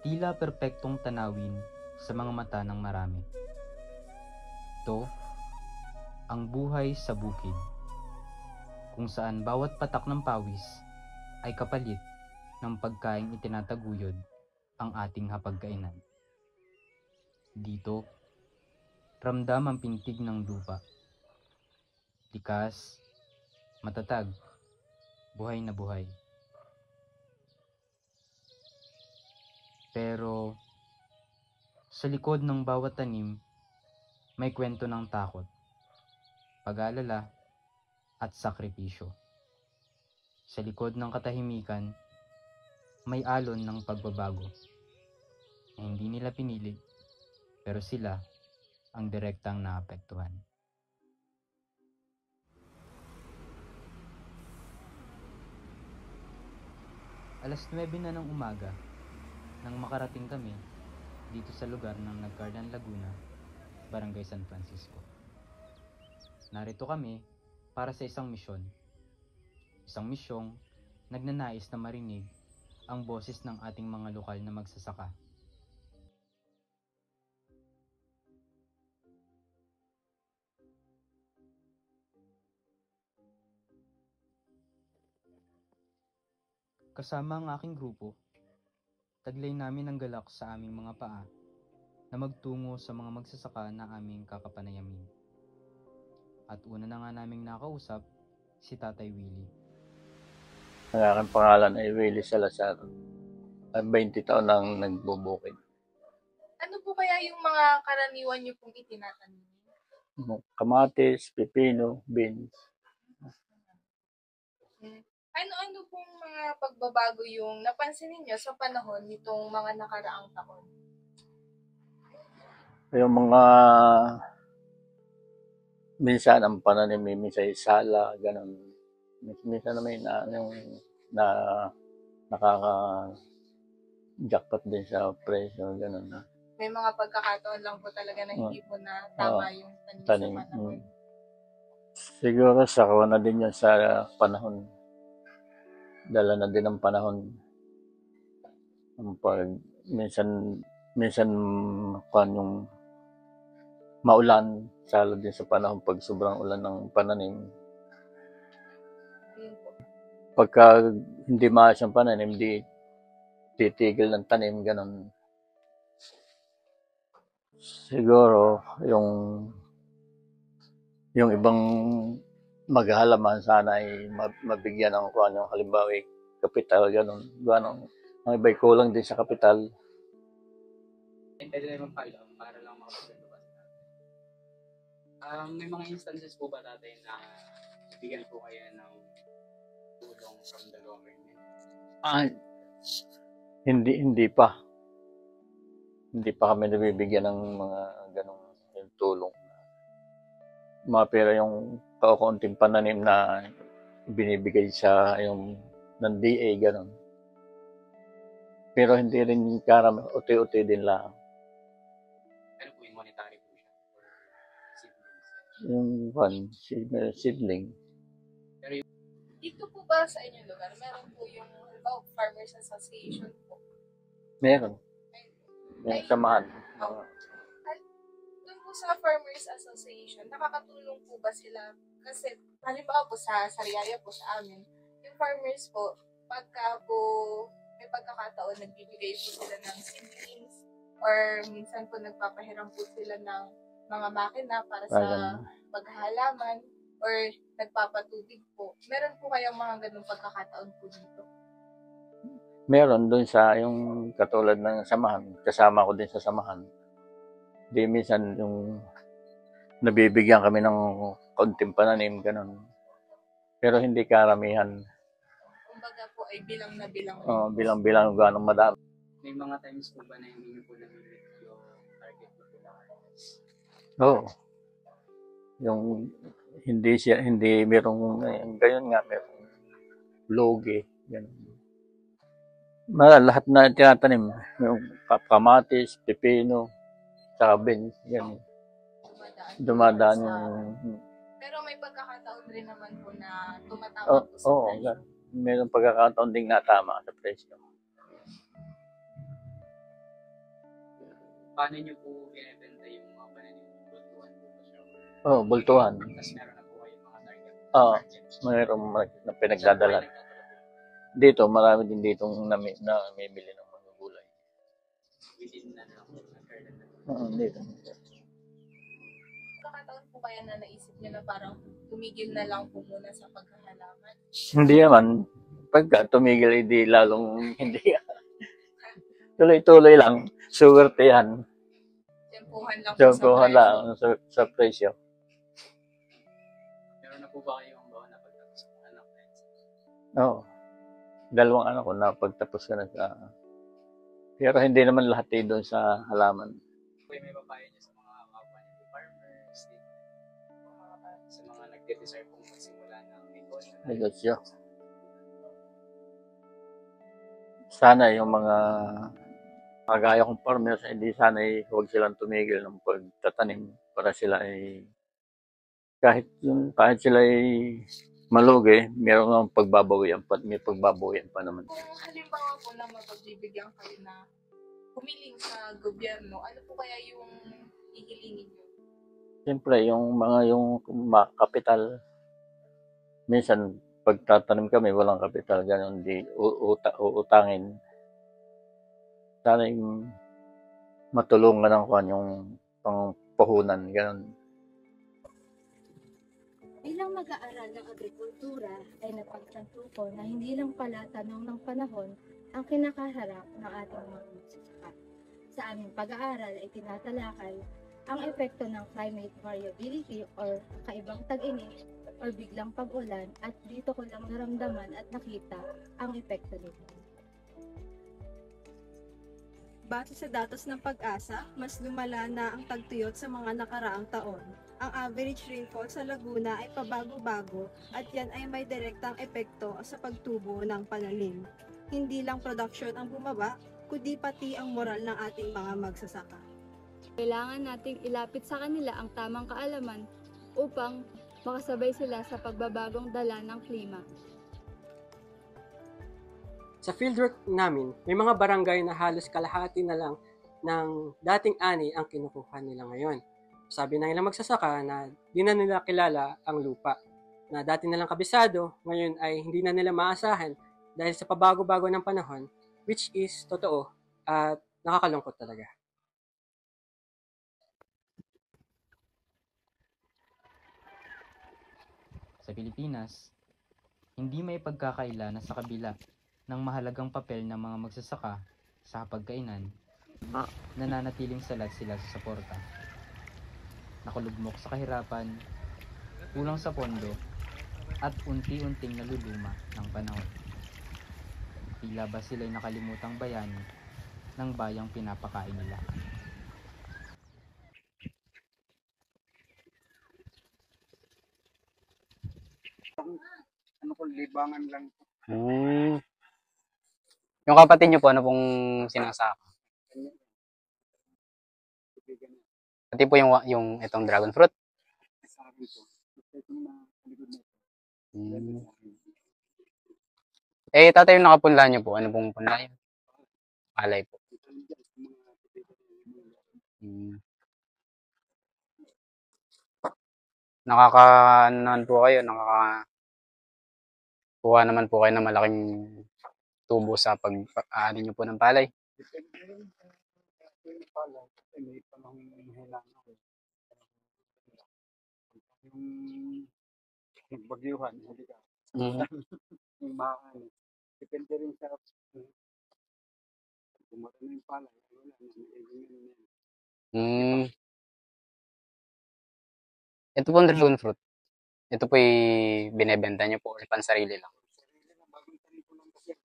tila perpektong tanawin sa mga mata ng marami. Ito ang buhay sa bukid, kung saan bawat patak ng pawis ay kapalit ng pagkaing itinataguyod ang ating hapagkainan. Dito, ramdam ang pintig ng lupa. Likas, matatag, buhay na buhay. Pero sa likod ng bawat tanim, may kwento ng takot, pag-aalala, at sakripisyo. Sa likod ng katahimikan, may alon ng pagbabago na hindi nila pinili, pero sila ang direktang naapektuhan. Alas 9 na ng umaga nang makarating kami dito sa lugar ng Nagcardan, Laguna, Barangay San Francisco. Narito kami para sa isang misyon. Isang misyong nagnanais na marinig ang boses ng ating mga lokal na magsasaka. Kasama ang aking grupo, taglay namin ang galak sa aming mga paa na magtungo sa mga magsasaka na aming kakapanayamin. At una na nga naming nakausap si Tatay Willie. Ang aking pangalan ay Willie Salazar. 20 taon nang nagbubukid. Ano po kaya yung mga karaniwan niyo pong itinatanim? Kamatis, pipino, beans. Ano-ano pong mga pagbabago yung napansin ninyo sa panahon nitong mga nakaraang taon? Yung mga minsan ang pananim, minsan sala, ganun. Minsan na may nakaka-jackpot din sa presyo, ganun. May mga pagkakataon lang po talaga na hindi po na tama yung tanim sa panahon. Siguro sakawa na din yun sa panahon. Dala na din ang panahon. Pag minsan yung maulan, sala din sa panahon pag sobrang ulan ng pananim. Pagka hindi maayos ang pananim, hindi titigil ng tanim, ganun. Siguro yung ibang maghahalaman sana ay mabigyan ng yung halimbawa kapital, ganun. Ang iba'y kulang din sa kapital. Pwede naman pala para lang makapagdalubas natin. May mga instances po ba natin na ibigyan po kaya ng tulong from the government? Hindi pa. Hindi pa kami nabibigyan ng mga ganong tulong. Mga pera yung kaunting pananim na binibigay sa yung ng DA, ganon. Pero hindi rin karami, uti-uti din lang. Ano po yung monetary po siya? Yung seedling. Dito po ba sa inyong lugar, meron po yung Farmers Association po? Meron. May samahan. Doon po sa Farmers Association, nakakatulong po ba sila? Kasi, halimbawa po sa Sariaya po sa amin, yung farmers po, pagka po may pagkakataon, nagbibigay po sila ng seedlings or minsan po nagpapahiram po sila ng mga makina para sa paghahalaman or nagpapatubig po. Meron po kayang mga ganung pagkakataon po dito? Meron doon sa yung katulad ng samahan. Kasama ko din sa samahan. Di minsan yung nabibigyan kami ng kaunting pananim, ganun. Pero hindi karamihan. Kumbaga po ay bilang na bilang. Bilang ganong madami. May mga times po ba na hindi po nag-meet yung target po na? Oo. Yung hindi merong gayon nga, merong logi, ganun. Lahat na tinatanim, yung kamatis, pipino, saka beans, yan. Dumadaan yung... Pero may pagkakataon rin naman po na tumatama po sa presyo. Mayroong pagkakataon din nga tama sa presyo. Paano niyo po binibenta yung mga pananim? Bultuhan po ba siya? Oh, bultuhan. Tapos meron na po kayo mga target. Oo. Mayroong na pinagdadala. Dito, marami din dito na namimili ng mga gulay. Within na lang po ng garden na. Oo, dito. Kakataon po kaya na naisip niyo na parang tumigil na lang po muna sa paghahalaman? Hindi naman. Pagka tumigil, hindi lalong hindi. Tuloy-tuloy lang. Suwerte yan. Tempuhan lang po Tiyempohan presyo. lang sa presyo. Meron na po ba kayong bawa na pagtapos ng anak na yun? Oo. Dalawang anak ko na pagtapos ka na sa... Pero hindi naman lahat doon sa halaman. Kung may papayo niyo sa mga kapwa niyo farmers, sa mga nagde-desire pong magsimula ng negosyo. Negosyo. Sana yung mga kagaya kong farmers, hindi sana huwag silang tumigil ng pagtatanim para sila ay kahit sila ay malugi, meron ng pagbabawian pa, may pagbabawian pa naman. Kung halimbawa po na mapagbibigyan kayo na humiling sa gobyerno, ano po kaya yung hihilingin niyo? Siyempre, yung kapital, minsan pagtatanim kami, walang kapital, gano'n, di uutangin. Sana yung matulungan ng yung pangpuhunan, gano'n. Bilang mag-aaral ng agrikultura ay napagtanto ko na hindi lang pala tanong ng panahon ang kinakaharap ng ating mga magsasaka. Sa aming pag-aaral ay tinatalakay ang epekto ng climate variability or kaibang tag-init or biglang pag-ulan at dito ko lang naramdaman at nakita ang epekto nito. Base sa datos ng Pag-asa, mas lumala na ang tagtuyot sa mga nakaraang taon. Ang average rainfall sa Laguna ay pabago-bago at yan ay may direktang epekto sa pagtubo ng pananim. Hindi lang production ang bumaba, kundi pati ang moral ng ating mga magsasaka. Kailangan nating ilapit sa kanila ang tamang kaalaman upang makasabay sila sa pagbabagong dala ng klima. Sa fieldwork namin, may mga barangay na halos kalahati na lang ng dating ani ang kinukuha nila ngayon. Sabi ng ilang magsasaka na di na nila kilala ang lupa. Na dati nilang kabisado, ngayon ay hindi na nila maasahan dahil sa pabago-bago ng panahon, which is totoo at nakakalungkot talaga. Sa Pilipinas, hindi may pagkakaila na sa kabila ng mahalagang papel ng mga magsasaka sa hapagkainan, nananatiling salat sila sa suporta. Nakulugmok sa kahirapan, kulang sa pondo, at unti-unting naluluma ng panahon. Tila ba sila'y nakalimutang bayani ng bayang pinapakain nila. Ano kung libangan lang. Yung kapatid niyo po, ano pong sinasaka? Pati po yung itong dragon fruit. Sa akin to. Ito na likod na ito. Eh, tatay yung nakapunla niyo po. Ano pong punla yun? Alay po. Nakaka-anuhan po kayo, kuha naman po kayo ng malaking tubo sa pag-aani niyo po ng palay. Depende rin sa palay. Kasi may panahon hilang ako. Yung nagbagyuhan, hindi ka. Yung maano. Depende rin sa kumara na yung palay. Wala na. Ito po ang dragon fruit. Ito po binebenta niyo po or pansarili lang. Sarili na bagong tanim ko lang kasi.